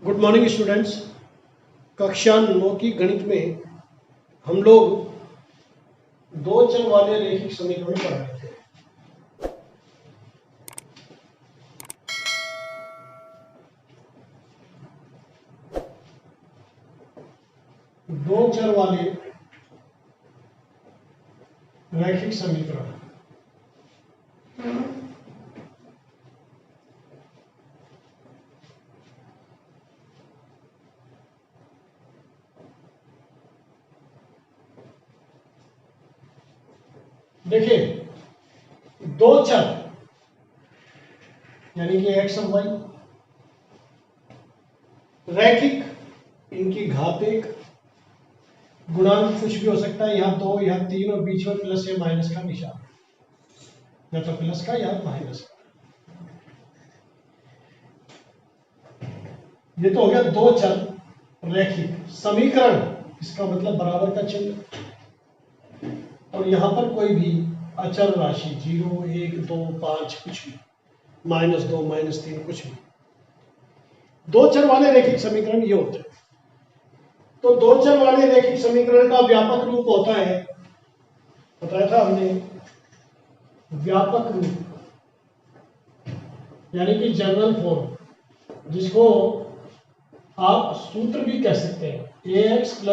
Good morning students. कक्षा 9 की गणित में हम लोग दो चर वाले रैखिक समीकरण पढ़ रहे थे। दो चर वाले रैखिक समीकरण। देखिए, दो चर यानी कि एक्स और वाई रैखिक, इनकी घात एक, गुणांक कुछ भी हो सकता है, यहाँ दो यहाँ तीन और बीच में प्लस या माइनस का निशान, या तो प्लस का या माइनस का। ये तो हो गया दो चर रैखिक समीकरण, इसका मतलब बराबर का चिन्ह, और यहां पर कोई भी अचर राशि 0, 1, 2, 5 कुछ भी, -2, -3 कुछ भी। दो चर वाले रैखिक समीकरण ये होते हैं। तो दो चर वाले रैखिक समीकरण का व्यापक रूप होता है, बताया था हमने, व्यापक रूप यानी कि जनरल फॉर्म, जिसको आप सूत्र भी कह सकते हैं, ax +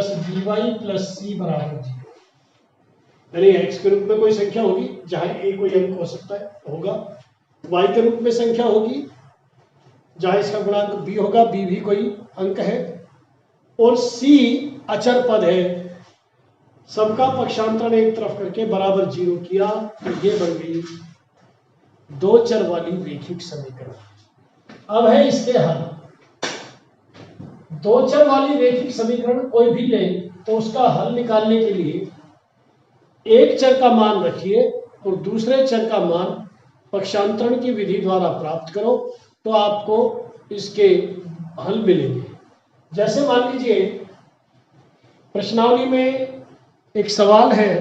by + c = 0। यानी एक्स के रूप में कोई संख्या होगी जहां ए कोई अंक हो सकता है होगा, वाई के रूप में संख्या होगी जहां इसका गुणांक बी होगा, बी भी कोई अंक है, और सी अचर पद है। सबका पक्षांतरण एक तरफ करके बराबर 0 किया तो ये बन गई दो चर वाली रैखिक समीकरण। अब है इसके हल। दो चर वाली रैखिक समीकरण कोई भी ले तो उसका हल निकालने के लिए एक चर का मान रखिए और दूसरे चर का मान पक्षांतरण की विधि द्वारा प्राप्त करो तो आपको इसके हल मिलेंगे। जैसे मान लीजिए प्रश्नावली में एक सवाल है,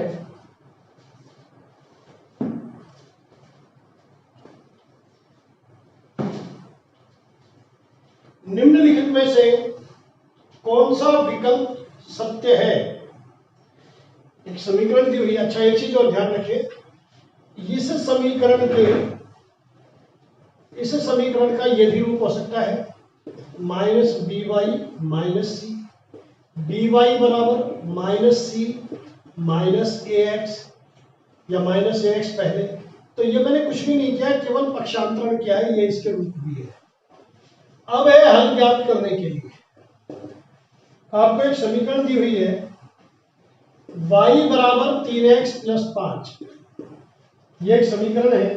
निम्नलिखित में से कौन सा विकल्प सत्य है। एक समीकरण दी हुई है। अच्छा, एक चीज और ध्यान रखें, इस समीकरण का यह भी रूप हो सकता है -by - c, by बराबर -c -ax या -ax पहले। तो ये मैंने कुछ भी नहीं किया, केवल पक्षांतरण किया है, ये इसके रूप भी है। अब है हल ज्ञात करने के लिए आपको एक समीकरण दी हुई है, y बराबर 3x + 5, ये एक समीकरण है।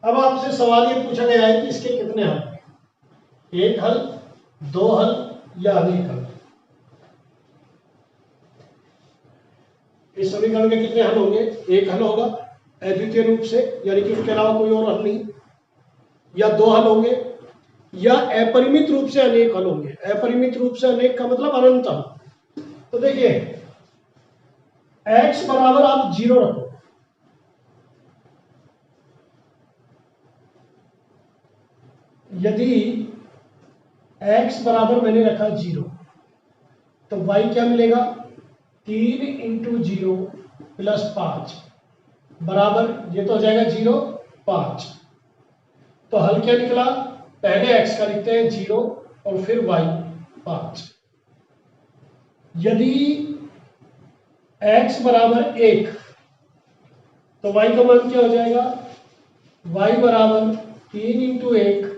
अब आपसे सवाल ये पूछा गया है कि इसके कितने हल, एक हल, दो हल या अनेक हल। इस समीकरण के कितने हल होंगे? एक हल होगा अद्वितीय रूप से, यानी कि उसके अलावा कोई और हल नहीं, या दो हल होंगे, या अपरिमित रूप से अनेक हल होंगे। अपरिमित रूप से अनेक का मतलब अनंत हल। तो देखिए, x बराबर आप 0 रखो, यदि x बराबर मैंने रखा 0 तो y क्या मिलेगा? 3 × 0 + 5 बराबर, ये तो हो जाएगा 0, 5। तो हल क्या निकला? पहले x का लिखते हैं 0 और फिर y 5। यदि x बराबर 1 तो y का मान क्या हो जाएगा? y बराबर 3 × 1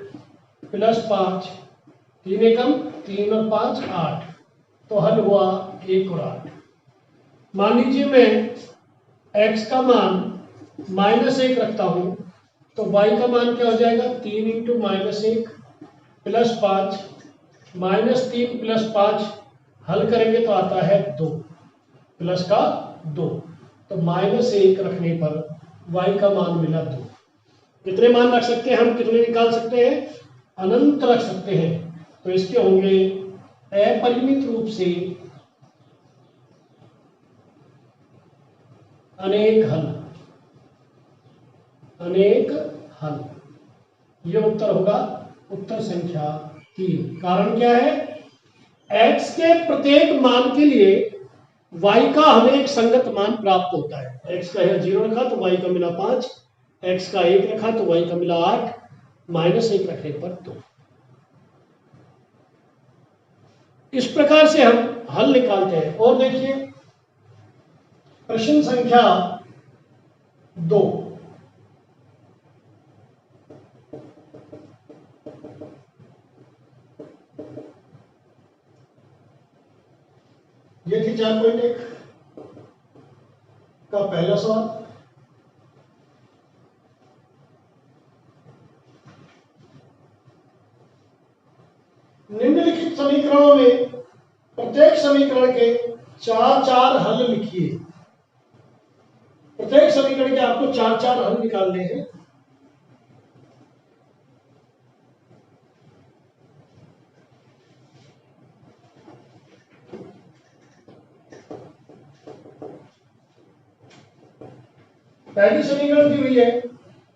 + 5, 3 एकम 3 और 5 8। तो हल हुआ 1 और 8। मान लीजिए मैं x का मान -1 रखता हूं तो y का मान क्या हो जाएगा? 3 × -1 + 5, -3 + 5 हल करेंगे तो आता है 2, प्लस का 2। तो -1 रखने पर y का मान मिला 2। कितने मान रख सकते हैं हम, कितने निकाल सकते हैं? अनंत रख सकते हैं। तो इसके होंगे अपरिमित रूप से अनेक हल, अनेक हल। यह उत्तर होगा उत्तर संख्या 3। कारण क्या है, x के प्रत्येक मान के लिए y का हमें एक संगत मान प्राप्त होता है। x का यहाँ 0 रखा तो y का मिला 5, x का 1 रखा तो y का मिला 8, -1 रखने पर 2। इस प्रकार से हम हल निकालते हैं। और देखिए प्रश्न संख्या 2, ये थी 4.1 का पहला सवाल। निम्नलिखित समीकरणों में प्रत्येक समीकरण के 4 हल लिखिए। प्रत्येक समीकरण के आपको 4 हल निकालने हैं। पहली समीकरण दी हुई है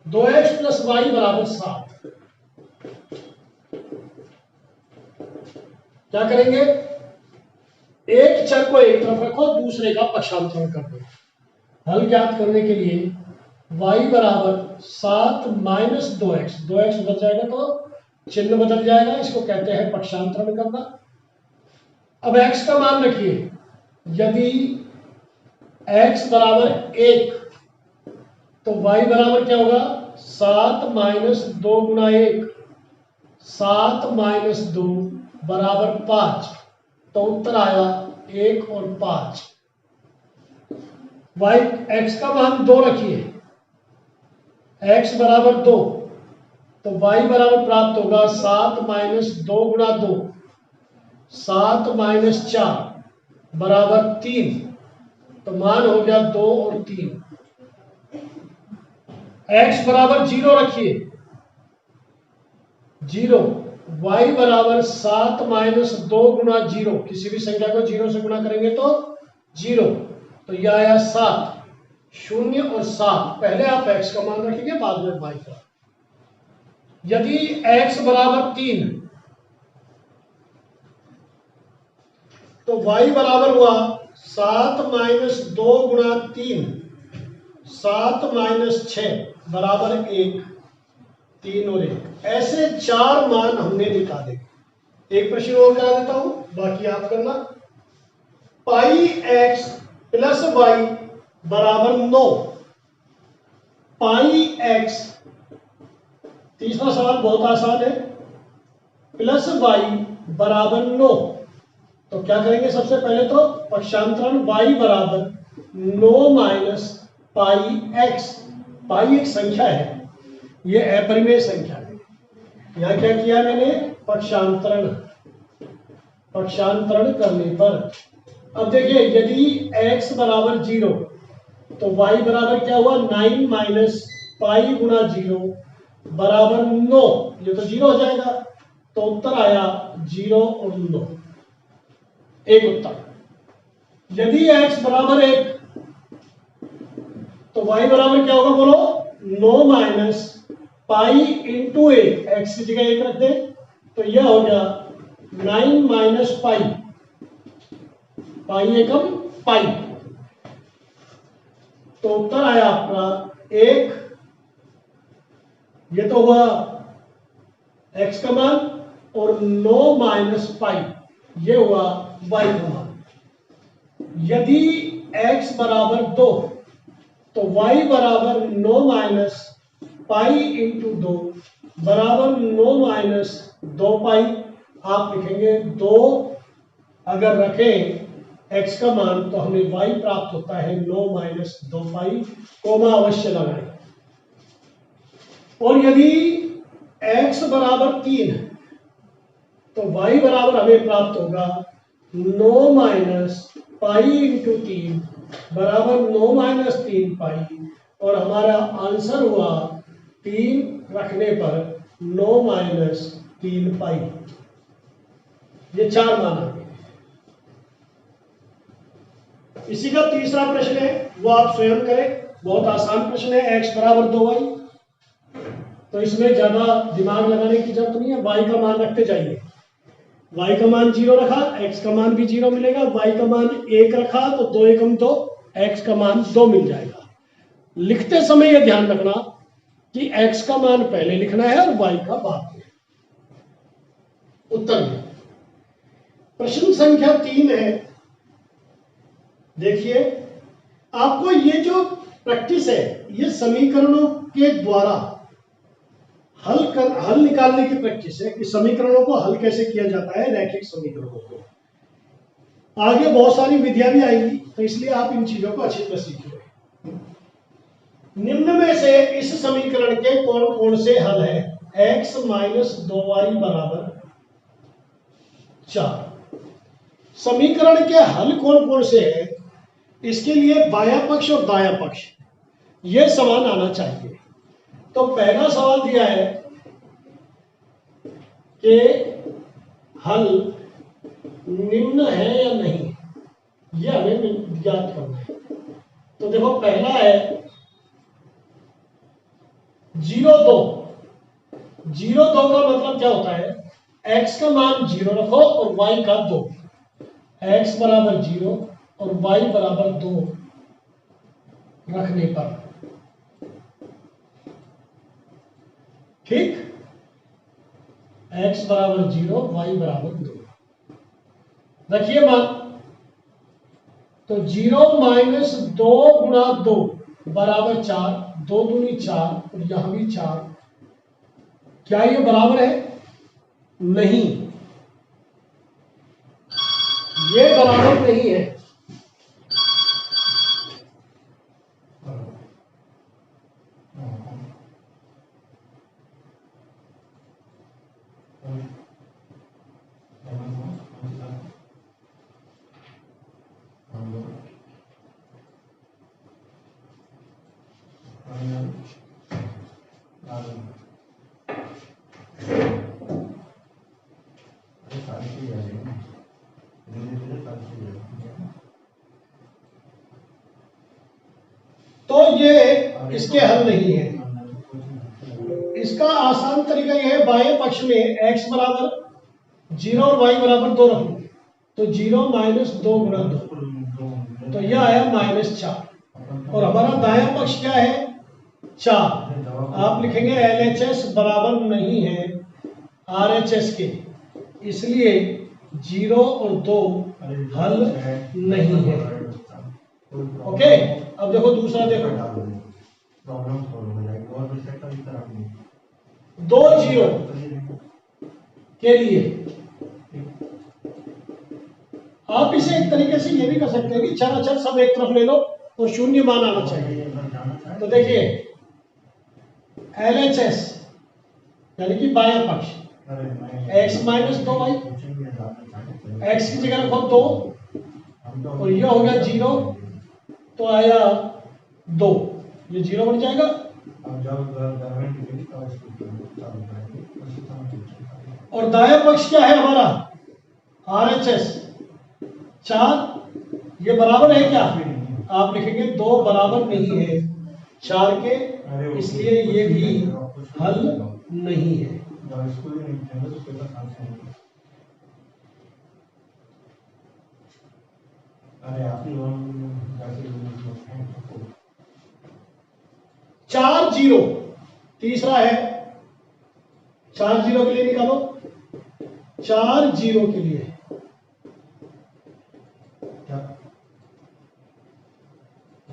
2x + y = 7। क्या करेंगे, एक चर को एक तरफ रखो, दूसरे का पक्षांतरण कर दो। हल ज्ञात करने के लिए y = 7 - 2x, 2x बदल जाएगा तो चिन्ह बदल जाएगा, इसको कहते हैं पक्षांतरण करना। अब x का मान रखिए, यदि x = 1 तो y बराबर क्या होगा, 7 - 2 × 1, 7 - 2 = 5। तो उत्तर आया 1 और 5। x का मान 2 रखिए, x = 2 तो y बराबर प्राप्त होगा 7 - 2 × 2, 7 - 4 = 3। तो मान हो गया 2 और 3। x = 0 रखिए, 0, y = 7 - 2 × 0, किसी भी संख्या को 0 से गुणा करेंगे तो 0, तो यह आया 7। 0 और 7, पहले आप x का मान रखेंगे, बाद में y का। यदि x = 3 तो y बराबर हुआ 7 - 2 × 3, 7 - 6 = 1, 3 और 1। ऐसे 4 मान हमने निकाले। एक प्रश्न और करा देता हूं, बाकी आप करना। πx + y = 9। πx, तीसरा सवाल बहुत आसान है, प्लस y = 9। तो क्या करेंगे, सबसे पहले तो पक्षांतरण y = 9 - πx। पाई एक संख्या है, ये अपरिमेय संख्या है। यहां क्या किया मैंने, पक्षांतरण करने पर। अब देखिए, यदि x = 0 तो y बराबर क्या हुआ, 9 - π × 0 = 9। ये तो 0 हो जाएगा, तो उत्तर आया 0 और 9, एक उत्तर। यदि x = 1 तो y बराबर क्या होगा, बोलो, 9 - π × 1, x की जगह 1 रख दे, तो यह हो गया 9 - π, पाई एकम पाई। तो उत्तर आया आपका 1। ये तो हुआ x का मान, और 9 - π ये हुआ y का मान। यदि x = 2 तो y = 9 - π × 2 = 9 - 2π। आप लिखेंगे 2, अगर रखें x का मान तो हमें y प्राप्त होता है 9 - 2π, कोमा अवश्य लगाएं। और यदि x = 3 तो y बराबर हमें प्राप्त होगा 9 - π × 3 = 9 - 3π, और हमारा आंसर हुआ 3 रखने पर 9 - 3π। ये 4 मान आ गए। इसी का तीसरा प्रश्न है, वो आप स्वयं करें, बहुत आसान प्रश्न है। x = 2y, तो इसमें ज्यादा दिमाग लगाने की जरूरत नहीं है, y का मान रखते जाइए। y का मान 0 रखा, x का मान भी 0 मिलेगा, y का मान 1 रखा तो 2 एकम तो x का मान 2 मिल जाएगा। लिखते समय यह ध्यान रखना कि x का मान पहले लिखना है और y का बाद में। उत्तर में प्रश्न संख्या 3 है। देखिए, आपको ये जो प्रैक्टिस है ये समीकरणों के द्वारा हल निकालने की प्रैक्टिस है कि समीकरणों को हल कैसे किया जाता है, रैखिक समीकरणों को। आगे बहुत सारी विधियां भी आएंगी, तो इसलिए आप इन चीजों को अच्छी तरह सीखिए। निम्न में से इस समीकरण के कौन कौन से हल है? x माइनस 2y बराबर 4। समीकरण के हल कौन कौन से हैं? इसके लिए बायां पक्ष और दायां पक्ष ये समान आना चाहिए। तो पहला सवाल दिया है कि हल निम्न है या नहीं, यह हमें ज्ञात करना है। तो देखो, पहला है 0,2। 0,2 का मतलब क्या होता है? x का मान 0 रखो और y का 2। x बराबर 0 और y बराबर 2 रखने पर, ठीक, x बराबर 0 y बराबर 2 रखिए मान। तो 0 माइनस 2 गुणा 2 बराबर 4, 2 दूनी 4 और यहां भी 4। क्या ये बराबर है? नहीं, ये बराबर नहीं है। तो ये इसके हल नहीं है। इसका आसान तरीका यह है, बाएं पक्ष में x बराबर 0 और y बराबर 2 रख लो। तो 0 माइनस 2 गुणा 2, तो यह आया -4। और हमारा दायां पक्ष क्या है? 4। आप लिखेंगे LHS बराबर नहीं है RHS के, इसलिए 0 और 2 हल नहीं है। ओके, अब देखो दूसरा, देखो 2 0 के लिए आप इसे एक तरीके से ये भी कर सकते हैं कि चार अक्षर सब एक तरफ ले लो और शून्य मान आना चाहिए। तो देखिए, LHS यानी कि बायां पक्ष x माइनस 2y, x की जगह रखो 2 और यह हो गया 0, तो आया 2, ये 0 बन जाएगा। और दायां पक्ष क्या है हमारा? RHS 4, ये बराबर है क्या? आप लिखेंगे 2 बराबर नहीं है 4 के, इसलिए ये भी हल नहीं है। चार 0 तीसरा है, 4 0 के लिए निकालो। 4 0 के लिए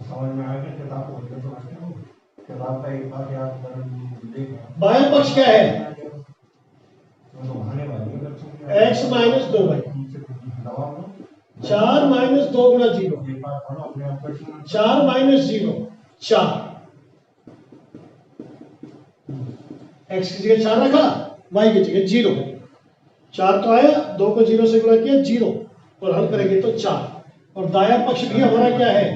समझ में आएगा। किताब का एक बार याद कर। बायां पक्ष क्या है? x माइनस 2y, 4 माइनस 2 गुणा 0, 4 माइनस 0 4, x की जगह 4 रखा, y की जगह 0, 4 तो आया, 2 को 0 से गुणा किया 0 और हल करेंगे तो 4। और दायां पक्ष भी हमारा क्या है?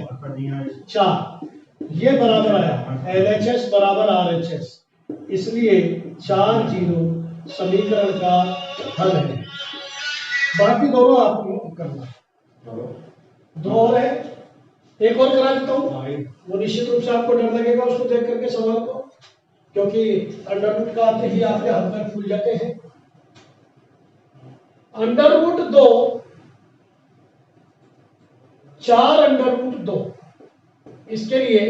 4, ये बराबर आया LHS बराबर RHS, इसलिए 4 0 समीकरण का हल है। बाकी दोनों आपको करना है। 2 और है, एक और करा देता हूँ। वो निश्चित रूप से आपको डर लगेगा उसको देख करके सवाल को, क्योंकि अंडर रूट का आते ही आपके हाथ पैर फूल जाते हैं। अंडर रूट 2 4 अंडर रूट 2, इसके लिए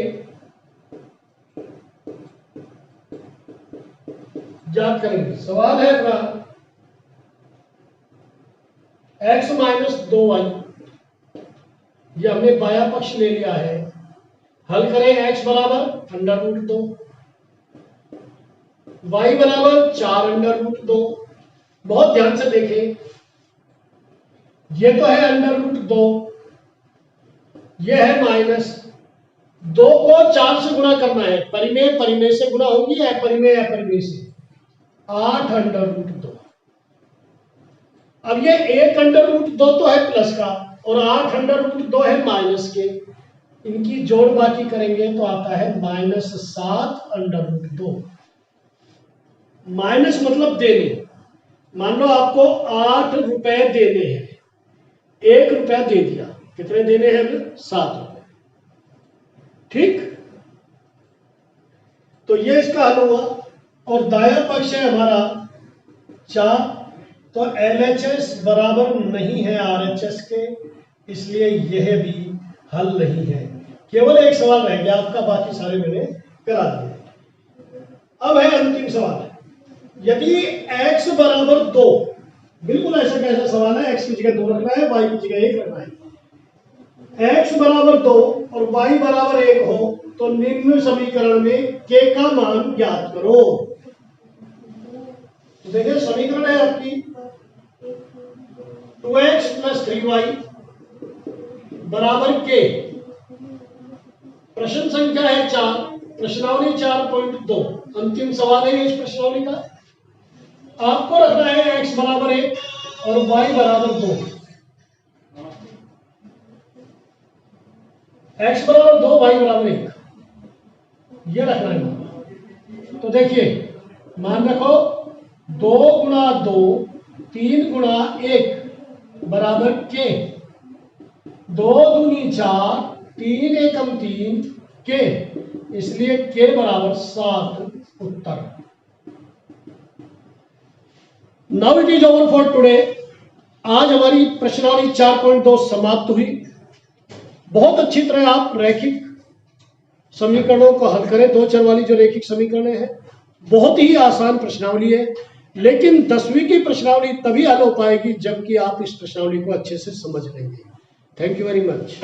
ज्ञात करेंगे। सवाल है अपना x माइनस 2y, ये हमने बाया पक्ष ले लिया है। हल करें x बराबर अंडर रूट 2, y बराबर 4 अंडर रूट 2। बहुत ध्यान से देखें, ये तो है अंडर रूट 2, ये है माइनस 2 को 4 से गुणा करना है। परिमेय परिमेय से गुणा होगी, अपरिमेय अपरिमेय से। 8 अंडर रूट 2। अब ये 1 अंडर रूट 2 तो है प्लस का, और 8 अंडर रूट 2 है माइनस के। इनकी जोड़ बाकी करेंगे तो आता है -7 अंडर रूट 2। माइनस मतलब देने। मान लो आपको 8 रुपए देने हैं, 1 रुपया दे दिया, कितने देने हैं हमें? 7 रुपए। ठीक, तो ये इसका हल हुआ। और दाया पक्ष है हमारा 4, तो LHS बराबर नहीं है RHS के, इसलिए यह भी हल नहीं है। केवल एक सवाल रह गया आपका, बाकी सारे मैंने करा दिए। अब है अंतिम सवाल, यदि x बराबर 2, बिल्कुल ऐसा कैसा सवाल है, x की जगह 2 रखना है, y की जगह 1 रखना है। x बराबर 2 और y बराबर 1 हो तो निम्न समीकरण में k का मान ज्ञात करो। तो देखिए समीकरण है आपकी 2x + 3y बराबर k। प्रश्न संख्या है 4, प्रश्नावली 4.2। अंतिम सवाल है इस प्रश्नावली का। आपको रखना है x बराबर 1 और y बराबर 2। x बराबर 2, y बराबर 1, ये रखना है। तो देखिए मान रखो 2 गुणा 2 3 गुणा 1 बराबर k। 2 दूनी 4, 3 एकम 3 k, इसलिए k बराबर 7 उत्तर। Now it is over for today. आज हमारी प्रश्नावली 4.2 समाप्त हुई। बहुत अच्छी तरह आप रैखिक समीकरणों को हल करें। 2 चर वाली जो रैखिक समीकरण है, बहुत ही आसान प्रश्नावली है, लेकिन 10वीं की प्रश्नावली तभी हल हो पाएगी जबकि आप इस प्रश्नावली को अच्छे से समझ लेंगे। Thank you very much.